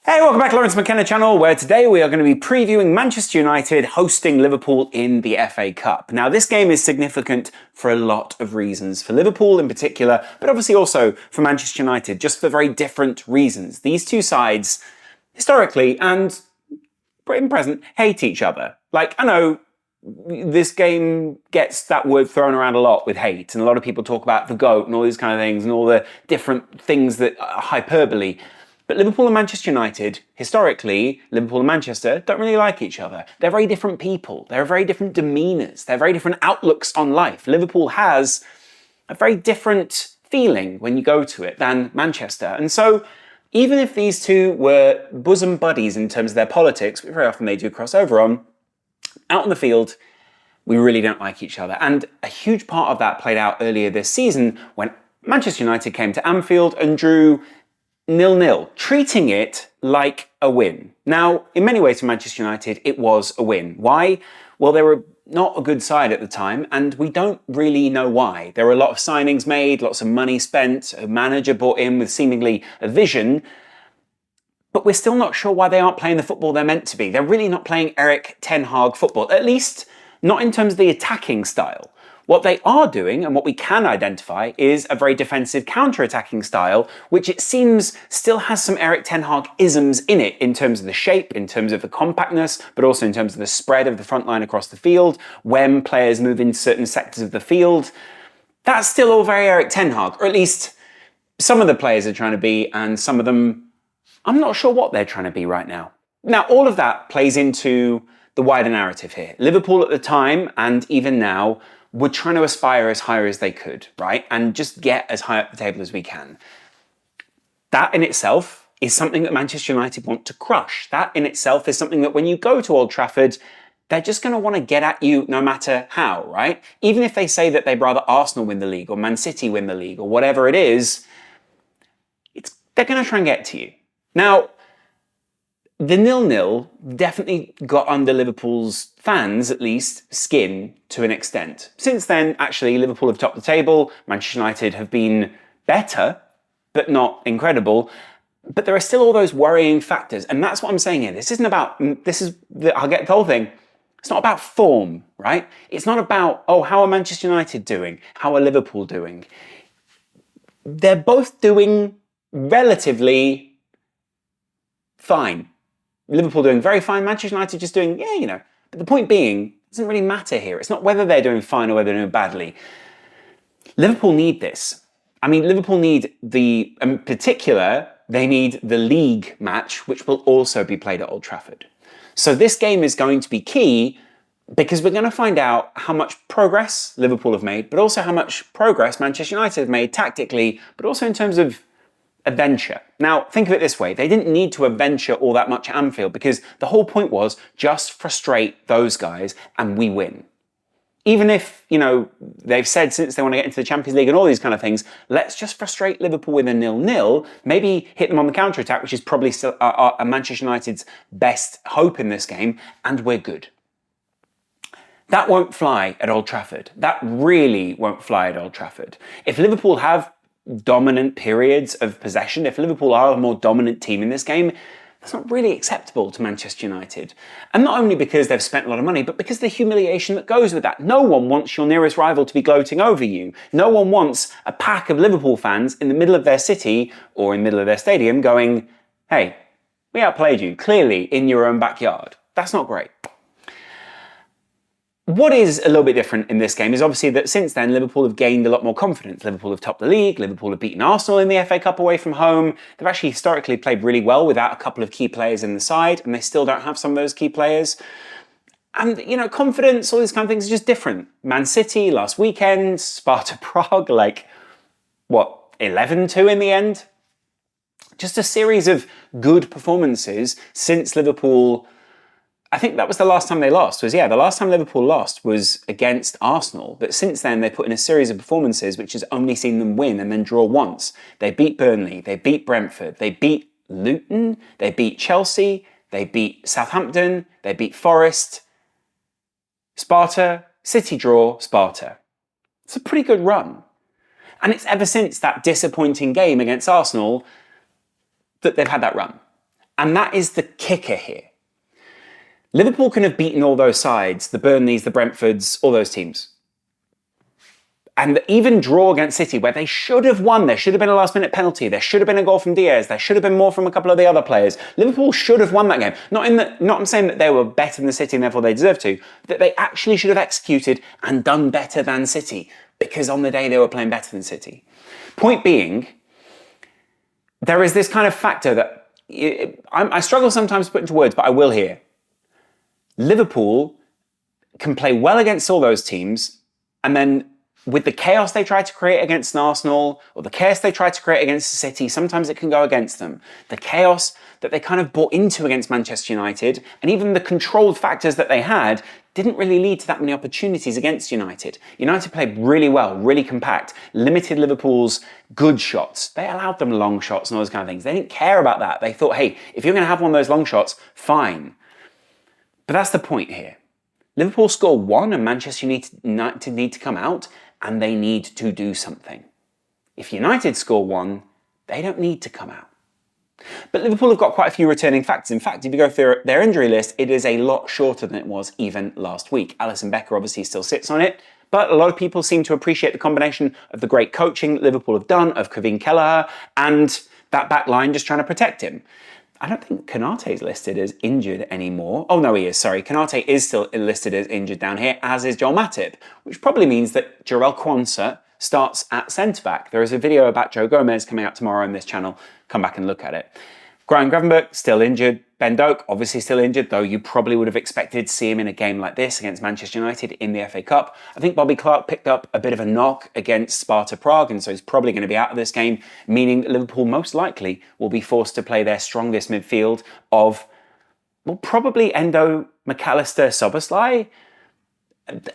Hey, welcome back to Laurence McKenna channel, where today we are going to be previewing Manchester United hosting Liverpool in the FA Cup. Now, this game is significant for a lot of reasons, for Liverpool in particular, but obviously also for Manchester United, just for very different reasons. These two sides, historically and in present, hate each other. Like, I know this game gets that word thrown around a lot with hate, and a lot of people talk about the GOAT and all these kind of things and all the different things that are hyperbole. But Liverpool and Manchester United, historically, Liverpool and Manchester don't really like each other. They're very different people. They're very different demeanours. They're very different outlooks on life. Liverpool has a very different feeling when you go to it than Manchester. And so, even if these two were bosom buddies in terms of their politics, which very often they do cross over on, out on the field, we really don't like each other. And a huge part of that played out earlier this season when Manchester United came to Anfield and drew 0-0, treating it like a win. Now, in many ways for Manchester United, it was a win. Why? Well, they were not a good side at the time, and we don't really know why. There were a lot of signings made, lots of money spent, a manager brought in with seemingly a vision, but we're still not sure why they aren't playing the football they're meant to be. They're really not playing Erik ten Hag football, at least not in terms of the attacking style. What they are doing, and what we can identify, is a very defensive counter-attacking style, which it seems still has some Erik ten Hag isms in it, in terms of the shape, in terms of the compactness, but also in terms of the spread of the front line across the field, when players move into certain sectors of the field. That's still all very Erik ten Hag, or at least some of the players are trying to be, and some of them, I'm not sure what they're trying to be right now. Now, all of that plays into the wider narrative here. Liverpool at the time, and even now, were trying to aspire as higher as they could, right? And just get as high up the table as we can. That in itself is something that Manchester United want to crush. That in itself is something that when you go to Old Trafford, they're just going to want to get at you no matter how, right? Even if they say that they'd rather Arsenal win the league or Man City win the league or whatever it is, they're going to try and get to you. Now, the 0-0 definitely got under Liverpool's fans, at least, skin to an extent. Since then, actually, Liverpool have topped the table. Manchester United have been better, but not incredible. But there are still all those worrying factors. And that's what I'm saying here. This isn't about, I'll get the whole thing. It's not about form, right? It's not about, oh, how are Manchester United doing? How are Liverpool doing? They're both doing relatively fine. Liverpool doing very fine, Manchester United just doing, But the point being, it doesn't really matter here. It's not whether they're doing fine or whether they're doing badly. Liverpool need this. I mean, Liverpool need in particular, they need the league match, which will also be played at Old Trafford. So this game is going to be key because we're going to find out how much progress Liverpool have made, but also how much progress Manchester United have made tactically, but also in terms of adventure. Now, think of it this way. They didn't need to adventure all that much at Anfield because the whole point was just frustrate those guys and we win. Even if, they've said since they want to get into the Champions League and all these kind of things, let's just frustrate Liverpool with a 0-0, maybe hit them on the counter-attack, which is probably still Manchester United's best hope in this game, and we're good. That won't fly at Old Trafford. That really won't fly at Old Trafford. If Liverpool have dominant periods of possession, if Liverpool are a more dominant team in this game, that's not really acceptable to Manchester United. And not only because they've spent a lot of money, but because of the humiliation that goes with that. No one wants your nearest rival to be gloating over you. No one wants a pack of Liverpool fans in the middle of their city or in the middle of their stadium going, hey, we outplayed you, clearly in your own backyard. That's not great. What is a little bit different in this game is obviously that since then, Liverpool have gained a lot more confidence. Liverpool have topped the league, Liverpool have beaten Arsenal in the FA Cup away from home. They've actually historically played really well without a couple of key players in the side, and they still don't have some of those key players. And, confidence, all these kind of things are just different. Man City last weekend, Sparta Prague, 11-2 in the end? Just a series of good performances since Liverpool. I think that was the last time they lost. The last time Liverpool lost was against Arsenal. But since then, they put in a series of performances which has only seen them win and then draw once. They beat Burnley, they beat Brentford, they beat Luton, they beat Chelsea, they beat Southampton, they beat Forest, Sparta, City draw, Sparta. It's a pretty good run. And it's ever since that disappointing game against Arsenal that they've had that run. And that is the kicker here. Liverpool can have beaten all those sides, the Burnleys, the Brentfords, all those teams. And even draw against City, where they should have won. There should have been a last-minute penalty. There should have been a goal from Diaz. There should have been more from a couple of the other players. Liverpool should have won that game. Not I'm saying that they were better than City and therefore they deserve to, that they actually should have executed and done better than City, because on the day they were playing better than City. Point being, there is this kind of factor that I struggle sometimes to put into words, but I will here. Liverpool can play well against all those teams, and then with the chaos they try to create against Arsenal, or the chaos they try to create against City, sometimes it can go against them. The chaos that they kind of bought into against Manchester United, and even the controlled factors that they had, didn't really lead to that many opportunities against United. United played really well, really compact, limited Liverpool's good shots. They allowed them long shots and all those kind of things. They didn't care about that. They thought, hey, if you're going to have one of those long shots, fine. But that's the point here. Liverpool score one and Manchester United need to come out, and they need to do something. If United score one, they don't need to come out. But Liverpool have got quite a few returning factors. In fact, if you go through their injury list, it is a lot shorter than it was even last week. Alisson Becker obviously still sits on it, but a lot of people seem to appreciate the combination of the great coaching that Liverpool have done, of Kevin Kelleher, and that back line just trying to protect him. I don't think Konate is listed as injured anymore. Oh, no, he is, sorry. Konate is still listed as injured down here, as is Joel Matip, which probably means that Jarell Quansah starts at centre-back. There is a video about Joe Gomez coming out tomorrow on this channel. Come back and look at it. Brian Gravenberch, still injured. Ben Doak, obviously still injured, though you probably would have expected to see him in a game like this against Manchester United in the FA Cup. I think Bobby Clark picked up a bit of a knock against Sparta Prague, and so he's probably going to be out of this game, meaning that Liverpool most likely will be forced to play their strongest midfield of, well, probably Endo, McAllister, Szoboszlai.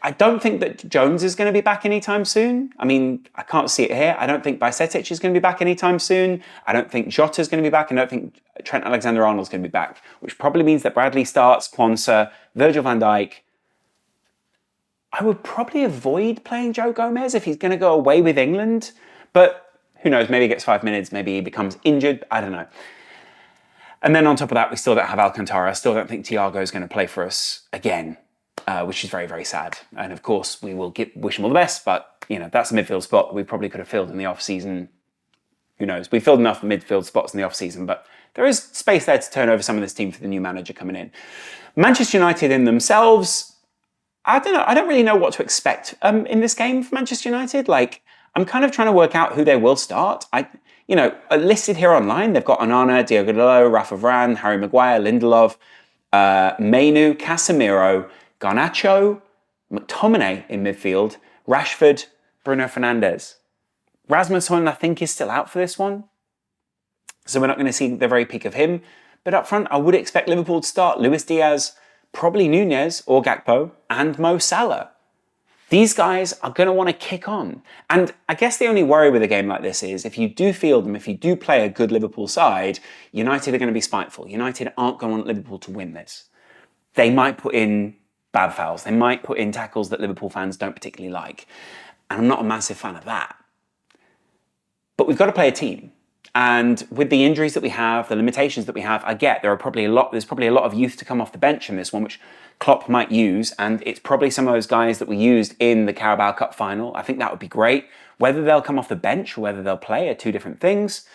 I don't think that Jones is going to be back anytime soon. I mean, I can't see it here. I don't think Bajcetic is going to be back anytime soon. I don't think Jota is going to be back. I don't think Trent Alexander-Arnold is going to be back, which probably means that Bradley starts, Quansah, Virgil van Dijk. I would probably avoid playing Joe Gomez if he's going to go away with England, but who knows, maybe he gets 5 minutes, maybe he becomes injured, I don't know. And then on top of that, we still don't have Alcantara. I still don't think Thiago is going to play for us again. Which is very, very sad. And of course, we will wish him all the best, but that's a midfield spot that we probably could have filled in the off-season. Who knows? We filled enough midfield spots in the off-season, but there is space there to turn over some of this team for the new manager coming in. Manchester United in themselves, I don't know. I don't really know what to expect in this game for Manchester United. I'm kind of trying to work out who they will start. Listed here online, they've got Onana, Diogo Dalot, Rafa Varane, Harry Maguire, Lindelof, Mainu, Casemiro, Garnacho, McTominay in midfield, Rashford, Bruno Fernandes. Rasmus Højlund, I think, is still out for this one, so we're not going to see the very peak of him. But up front, I would expect Liverpool to start Luis Diaz, probably Nunez or Gakpo, and Mo Salah. These guys are going to want to kick on. And I guess the only worry with a game like this is if you do field them, if you do play a good Liverpool side, United are going to be spiteful. United aren't going to want Liverpool to win this. They might put in bad fouls. They might put in tackles that Liverpool fans don't particularly like. And I'm not a massive fan of that. But we've got to play a team. And with the injuries that we have, the limitations that we have, I get there's probably a lot of youth to come off the bench in this one, which Klopp might use. And it's probably some of those guys that we used in the Carabao Cup final. I think that would be great. Whether they'll come off the bench or whether they'll play are two different things.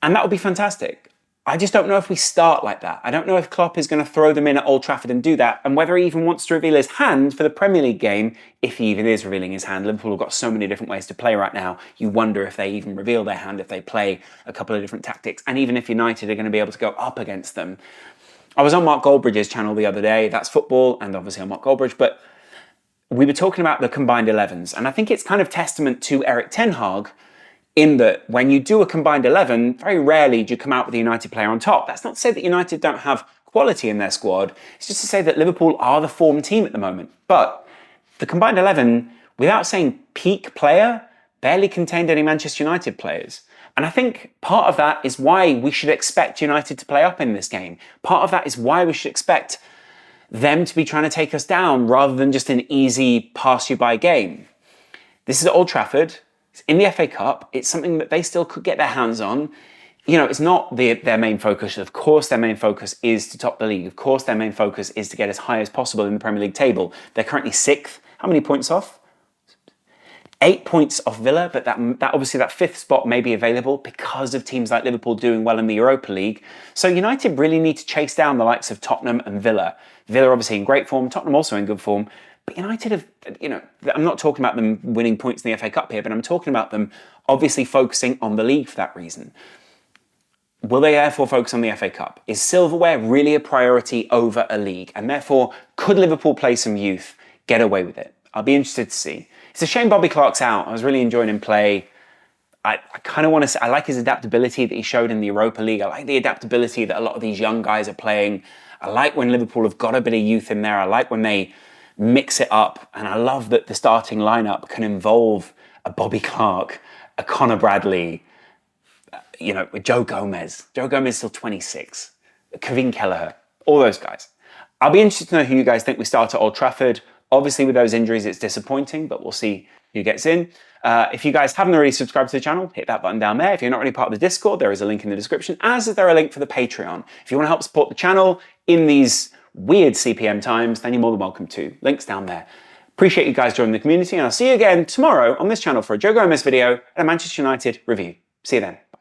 And that would be fantastic. I just don't know if we start like that. I don't know if Klopp is going to throw them in at Old Trafford and do that, and whether he even wants to reveal his hand for the Premier League game, if he even is revealing his hand. Liverpool have got so many different ways to play right now. You wonder if they even reveal their hand, if they play a couple of different tactics, and even if United are going to be able to go up against them. I was on Mark Goldbridge's channel the other day. That's football, and obviously on Mark Goldbridge, but we were talking about the combined 11s, and I think it's kind of testament to Erik ten Hag in that when you do a combined 11, very rarely do you come out with a United player on top. That's not to say that United don't have quality in their squad. It's just to say that Liverpool are the form team at the moment. But the combined 11, without saying peak player, barely contained any Manchester United players. And I think part of that is why we should expect United to play up in this game. Part of that is why we should expect them to be trying to take us down rather than just an easy pass-you-by game. This is at Old Trafford. In the FA Cup, it's something that they still could get their hands on. it's not their main focus. Of course, their main focus is to top the league. Of course, their main focus is to get as high as possible in the Premier League table. They're currently 6th. How many points off? 8 points off Villa, but that obviously that 5th spot may be available because of teams like Liverpool doing well in the Europa League. So United really need to chase down the likes of Tottenham and Villa. Villa obviously in great form, Tottenham also in good form. But United have, I'm not talking about them winning points in the FA Cup here, but I'm talking about them obviously focusing on the league for that reason. Will they therefore focus on the FA Cup? Is silverware really a priority over a league? And therefore, could Liverpool play some youth, get away with it? I'll be interested to see. It's a shame Bobby Clark's out. I was really enjoying him play. I kind of want to say, I like his adaptability that he showed in the Europa League. I like the adaptability that a lot of these young guys are playing. I like when Liverpool have got a bit of youth in there. I like when they mix it up. And I love that the starting lineup can involve a Bobby Clark, a Connor Bradley, with Joe Gomez. Joe Gomez is still 26. Kevin Kelleher. All those guys. I'll be interested to know who you guys think we start at Old Trafford. Obviously, with those injuries, it's disappointing, but we'll see who gets in. If you guys haven't already subscribed to the channel, hit that button down there. If you're not already part of the Discord, there is a link in the description, as is there a link for the Patreon. If you want to help support the channel in these weird CPM times, then you're more than welcome to. Links down there. Appreciate you guys joining the community, and I'll see you again tomorrow on this channel for a Joe Gomez video and a Manchester United review. See you then. Bye.